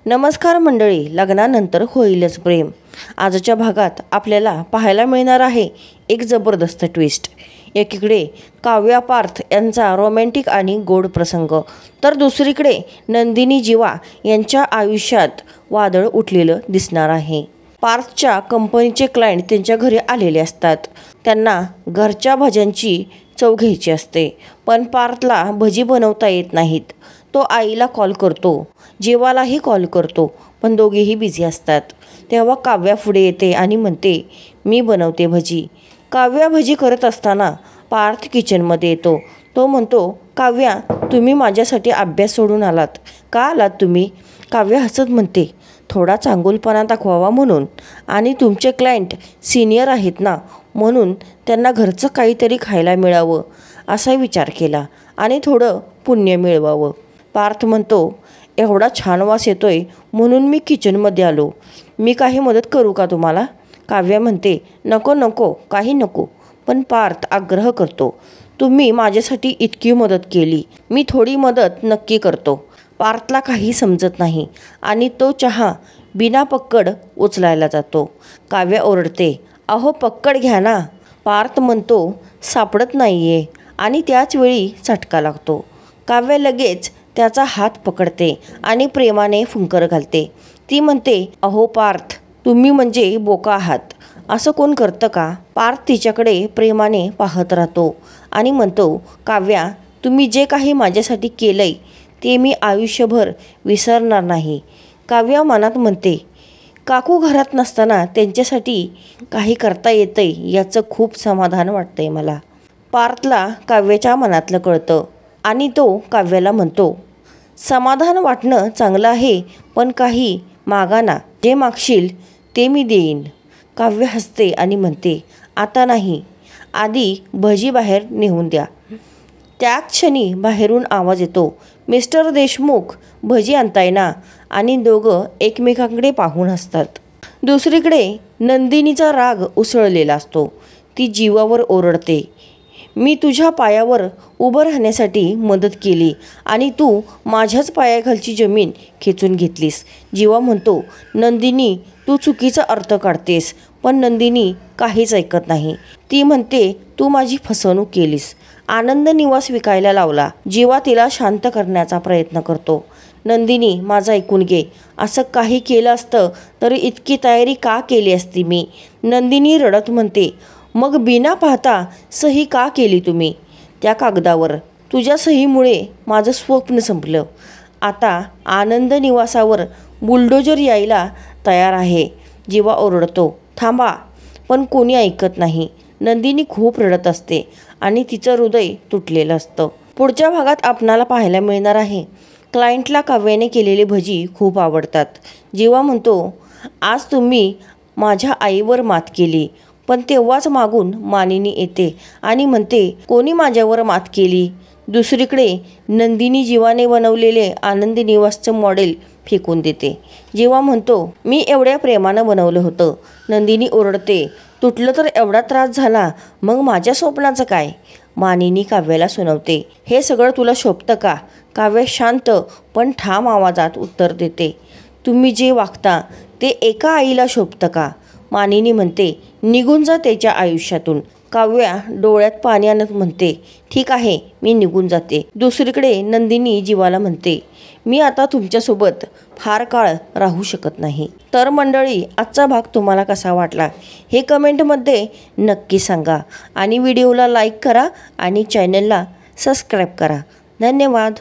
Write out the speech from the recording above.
नमस्कार मंडळी, लग्नानंतर होईलच प्रेम. आजच्या भागात आपल्याला पाहायला मिळणार आहे एक जबरदस्त ट्विस्ट. एकीकडे काव्या पार्थ यांचा रोमॅन्टिक आणि गोड प्रसंग, तर दुसरीकडे नंदिनी जीवा यांच्या आयुष्यात वादळ उठलेलं दिसणार आहे. पार्थच्या कंपनीचे क्लायंट त्यांच्या घरी आलेले असतात. त्यांना घरच्या भज्यांची चव घ्यायची असते, पण पार्थला भजी बनवता येत नाहीत. तो आईला कॉल करतो, जीवालाही कॉल करतो, पण दोघेही बिझी असतात. तेव्हा काव्या पुढे येते आणि म्हणते, मी बनवते भजी. काव्या भजी करत असताना पार्थ किचनमध्ये येतो. तो म्हणतो, काव्या, तुम्ही माझ्यासाठी अभ्यास सोडून आलात का आलात तुम्ही? काव्या हसत म्हणते, थोडा चांगुलपणा दाखवावा म्हणून, आणि तुमचे क्लायंट सिनियर आहेत ना, म्हणून त्यांना घरचं काहीतरी खायला मिळावं असा विचार केला आणि थोडं पुण्य मिळवावं. पार्थ म्हणतो, एवढा छान वास येतोय म्हणून मी किचनमध्ये आलो. मी काही मदत करू का तुम्हाला? काव्या म्हणते, नको नको, काही नको. पण पार्थ आग्रह करतो, तुम्ही माझ्यासाठी इतकी मदत केली, मी थोडी मदत नक्की करतो. पार्थला काही समजत नाही आणि तो चहा बिना पक्कड उचलायला जातो. काव्या ओरडते, अहो पक्कड घ्या ना. पार्थ म्हणतो, सापडत नाहीये, आणि त्याच वेळी चटका लागतो. काव्या लगेच त्याचा हात पकडते आणि प्रेमाने फुंकर घालते. ती म्हणते, अहो पार्थ, तुम्ही म्हणजे बोका आहात. असं कोण करतं का? पार्थ तिच्याकडे प्रेमाने पाहत राहतो आणि म्हणतो, काव्या, तुम्ही जे काही माझ्यासाठी केलंय ते मी आयुष्यभर विसरणार नाही. काव्या मनात म्हणते, काकू घरात नसताना त्यांच्यासाठी काही करता येतंय याचं खूप समाधान वाटतंय मला. पार्थला काव्याच्या मनातलं कळतं आणि तो काव्याला म्हणतो, समाधान वाटणं चांगलं आहे, पण काही मागा ना. जे मागशील ते मी देईन. काव्य हसते आणि म्हणते, आता नाही, आधी भजी बाहेर नेऊन द्या. त्या क्षणी बाहेरून आवाज येतो, मिस्टर देशमुख, भजी आणताय ना? आणि दोघं एकमेकांकडे पाहून हसतात. दुसरीकडे नंदिनीचा राग उसळलेला असतो. ती जीवावर ओरडते, मी तुझ्या पायावर उभं राहण्यासाठी मदत केली आणि तू माझ्याच पायाखालची जमीन खेचून घेतलीस. जीवा म्हणतो, नंदिनी, तू चुकीचा अर्थ काढतेस. पण नंदिनी काहीच ऐकत नाही. ती म्हणते, तू माझी फसवणूक केलीस, आनंद निवास विकायला लावला. जीवा तिला शांत करण्याचा प्रयत्न करतो. नंदिनी, माझं ऐकून घे. असं काही केलं असतं तर इतकी तयारी का केली असती मी? नंदिनी रडत म्हणते, मग बिना पाहता सही का केली तुम्ही त्या कागदावर? तुझ्या सहीमुळे माझं स्वप्न संपलं. आता आनंद निवासावर बुलडोजर यायला तयार आहे. जीवा ओरडतो, थांबा, पण कोणी ऐकत नाही. नंदिनी खूप रडत असते आणि तिचं हृदय तुटलेलं असतं. पुढच्या भागात आपणाला पाहायला मिळणार आहे, क्लायंटला काव्याने केलेली भजी खूप आवडतात. जीवा म्हणतो, आज तुम्ही माझ्या आईवर मात केली. पण तेव्हाच मागून मानिनी येते आणि म्हणते, कोणी माझ्यावर मात केली? दुसरीकडे नंदिनी जीवाने बनवलेले आनंदी निवासचं मॉडेल फेकून देते. जीवा म्हणतो, मी एवढ्या प्रेमानं बनवलं होतं. नंदिनी ओरडते, तुटलं तर एवढा त्रास झाला, मग माझ्या स्वप्नाचं काय? मानिनी काव्याला सुनावते, हे सगळं तुला शोभतं का? काव्य शांत पण ठाम आवाजात उत्तर देते, तुम्ही जे वागता ते एका आईला शोभतं का? मानिनी म्हणते, निघून जा त्याच्या आयुष्यातून. काव्या डोळ्यात पाणी आणत म्हणते, ठीक आहे, मी निघून जाते. दुसरीकडे नंदिनी जीवाला म्हणते, मी आता तुमच्यासोबत फार काळ राहू शकत नाही. तर मंडळी, आजचा भाग तुम्हाला कसा वाटला हे कमेंटमध्ये नक्की सांगा आणि व्हिडिओला लाईक करा आणि चॅनलला सबस्क्राईब करा. धन्यवाद.